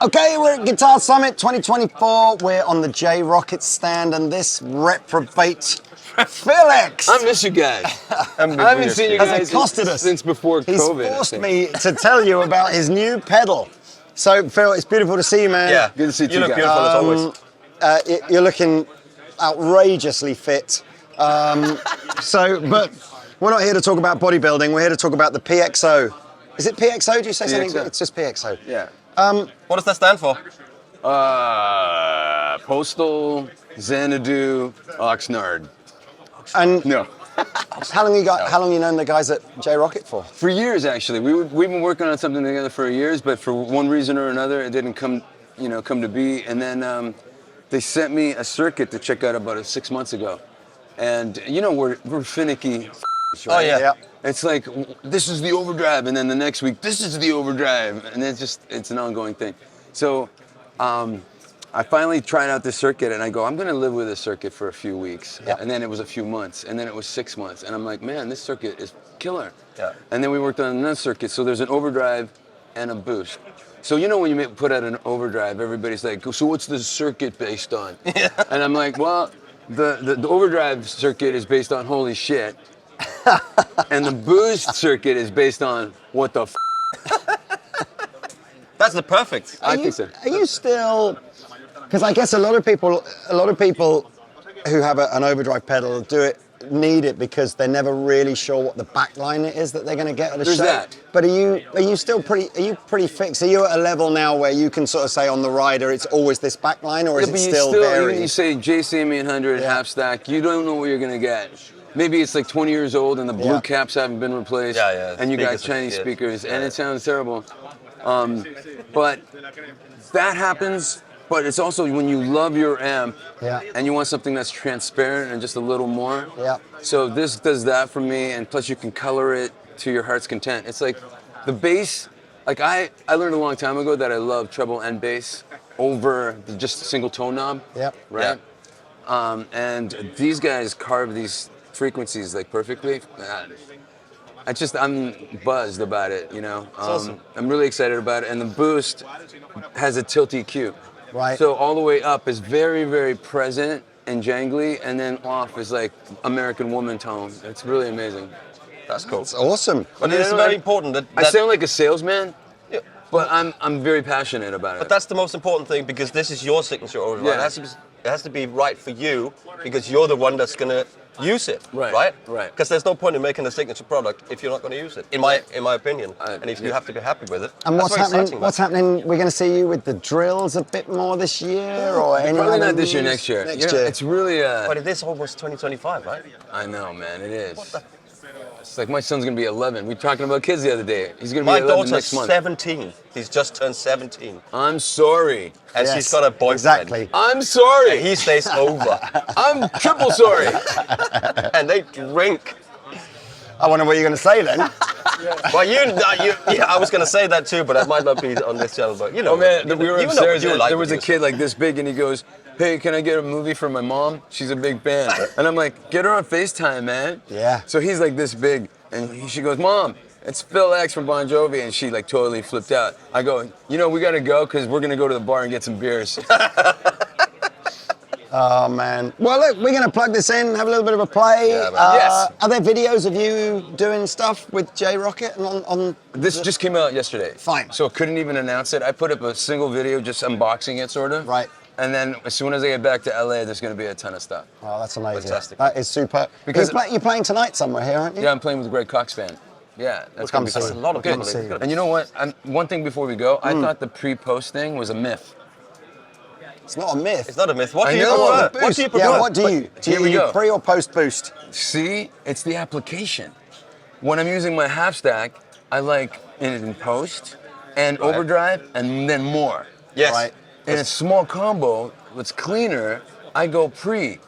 Okay, we're at Guitar Summit 2024. We're on the J Rockett stand, and this reprobate Phil X. I miss you guys. I haven't seen you guys since before COVID. He's forced me to tell you about his new pedal. So, Phil, it's beautiful to see you, man. Yeah, good to see you look guys. beautiful as always. You're looking outrageously fit. But we're not here to talk about bodybuilding. We're here to talk about the PXO. Is it PXO? Do you say something? It's just PXO. Yeah. What does that stand for? Postal, Xanadu, Oxnard. And No. how long you known the guys at J Rockett for? For years, actually. We've been working on something together for years, but for one reason or another, it didn't come to be. And then they sent me a circuit to check out about 6 months ago. And we're finicky. Right? Oh yeah. It's like, this is the overdrive, and then the next week, this is the overdrive, and it's an ongoing thing. So I finally tried out this circuit, and I go, I'm gonna live with this circuit for a few weeks. Yeah. And then it was a few months, and then it was 6 months, and I'm like, man, this circuit is killer. Yeah. And then we worked on another circuit, so there's an overdrive and a boost. So when you put out an overdrive, everybody's like, so what's the circuit based on? Yeah. And I'm like, well, the overdrive circuit is based on holy shit. And the boost circuit is based on what the f. That's the perfect. I think so. Are you still? Because I guess a lot of people who have an overdrive pedal need it because they're never really sure what the backline it is that they're going to get at a show. There's that. But are you pretty fixed? Are you at a level now where you can sort of say on the rider it's always this backline, or is it still varying? You say JCM 800 half stack, you don't know what you're going to get. Maybe it's like 20 years old and the blue caps haven't been replaced. Yeah. And you got Chinese speakers, and it sounds terrible. But that happens. But it's also when you love your amp and you want something that's transparent and just a little more. Yeah. So this does that for me, and plus you can color it to your heart's content. It's like the bass, like I learned a long time ago that I love treble and bass over just a single tone knob. Yep. Right? And these guys carve these frequencies like perfectly. I'm buzzed about it, awesome. I'm really excited about it, and the boost has a tilt EQ. Right. So all the way up is very, very present and jangly, and then off is like American Woman tone. It's really amazing. That's cool. It's awesome. But it's very important that I sound like a salesman, Yeah. but I'm very passionate about it. But that's the most important thing, because this is your signature overdrive. Yeah. It has to be right for you, because you're the one that's gonna use it, Right. right? Because there's no point in making a signature product if you're not going to use it, in my opinion. And if you have to be happy with it. And that's what's very happening? exciting, What's happening? We're going to see you with the drills a bit more this year, or any Probably other not this year, news? next year. Next year. It's really But it is almost 2025, right? I know, man, it is. It's like my son's gonna be 11. We were talking about kids the other day. He's gonna be My 11 daughter's next month. 17. He's just turned 17. I'm sorry. And Yes, she's got a boyfriend. Exactly. I'm sorry. And he stays over. I'm triple sorry. And they drink. I wonder what you're going to say then. Well, I was going to say that too, but that might not be on this channel. But Oh man, we were upstairs. you like There was a music. kid like this big, and he goes, "Hey, can I get a movie for my mom? She's a big fan." And I'm like, "Get her on FaceTime, man." Yeah. So he's like this big, and she goes, "Mom, it's Phil X from Bon Jovi," and she like totally flipped out. I go, we gotta go because we're gonna go to the bar and get some beers. Oh man. Well, look, we're going to plug this in, have a little bit of a play. Yeah, man. Yes. Are there videos of you doing stuff with J Rockett on This just came out yesterday. Fine. So couldn't even announce it. I put up a single video just unboxing it, sort of. Right. And then as soon as I get back to LA, there's going to be a ton of stuff. Oh, that's amazing. Fantastic. That is super. Because- You're playing tonight somewhere here, aren't you? Yeah, I'm playing with a Greg Cox band. Yeah, that's come gonna be see fun. you. That's a lot of Good. people. see you. And you know what? One thing before we go, I thought the pre-post thing was a myth. It's not a myth. It's not a myth. What I do you know, prefer? the What do you Yeah, prefer? what do you? Do here we you go. pre or post boost? See, it's the application. When I'm using my half stack, I like in post and overdrive and then more. Yes. Right. In a small combo that's cleaner, I go pre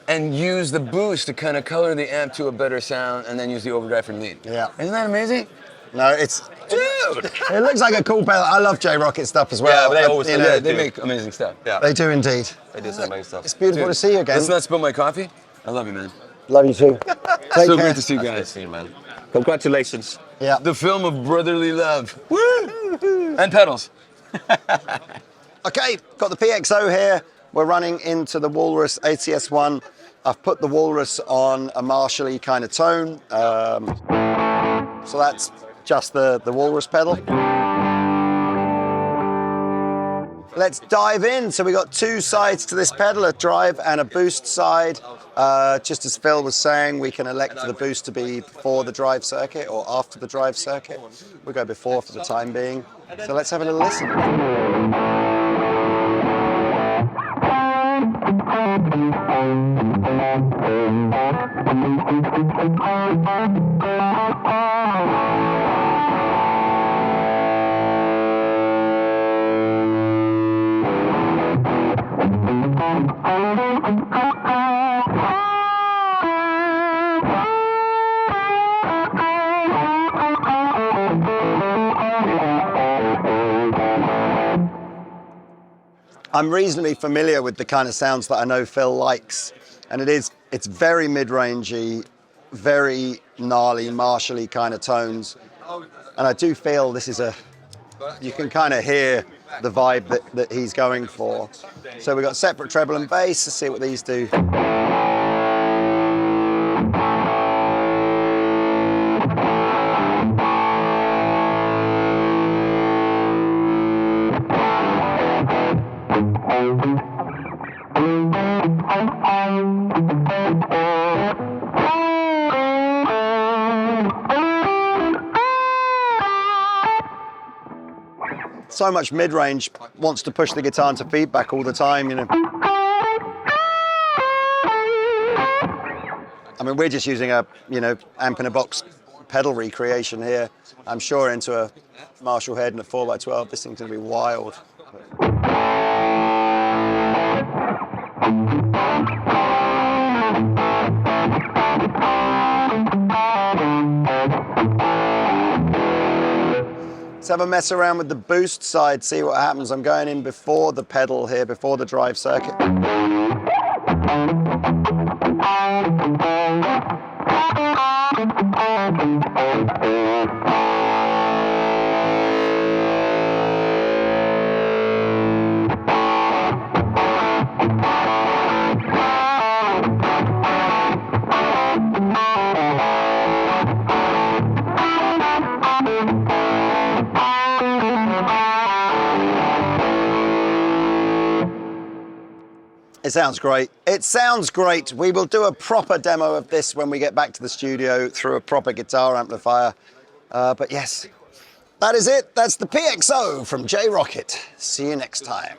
and use the boost to kind of color the amp to a better sound, and then use the overdrive for lead. Yeah. Isn't that amazing? No, it's. Dude! It looks like a cool pedal. I love J Rockett stuff as well. Yeah, but they always You do. know, Yeah, they make amazing stuff. Yeah. They do indeed. They do some amazing stuff. It's beautiful to see you again. Let's not spill my coffee. I love you, man. Love you too. Take So care. great to see you Nice to guys. see you, man. Congratulations. Yeah. The film of brotherly love. Woo! And pedals. Okay, got the PXO here. We're running into the Walrus ATS1. I've put the Walrus on a Marshall-y kind of tone. So that's just the Walrus pedal. Let's dive in. So we got two sides to this pedal, a drive and a boost side. Just as Phil was saying, we can elect for the boost to be before the drive circuit or after the drive circuit. We'll go before for the time being. So let's have a little listen. I'm reasonably familiar with the kind of sounds that I know Phil likes, and it's very mid-rangey, very gnarly, Marshall-y kind of tones, and I do feel this is you can kind of hear the vibe that he's going for. So we've got separate treble and bass. Let's see what these do. So much mid-range, wants to push the guitar into feedback all the time, you know. I mean, we're just using a, amp in a box pedal recreation here. I'm sure into a Marshall head and a 4x12, this thing's gonna be wild. Let's have a mess around with the boost side, see what happens. I'm going in before the pedal here, before the drive circuit. 'It sounds great. It sounds great. We will do a proper demo of this when we get back to the studio through a proper guitar amplifier. But yes, that is it. That's the PXO from J Rockett. See you next time.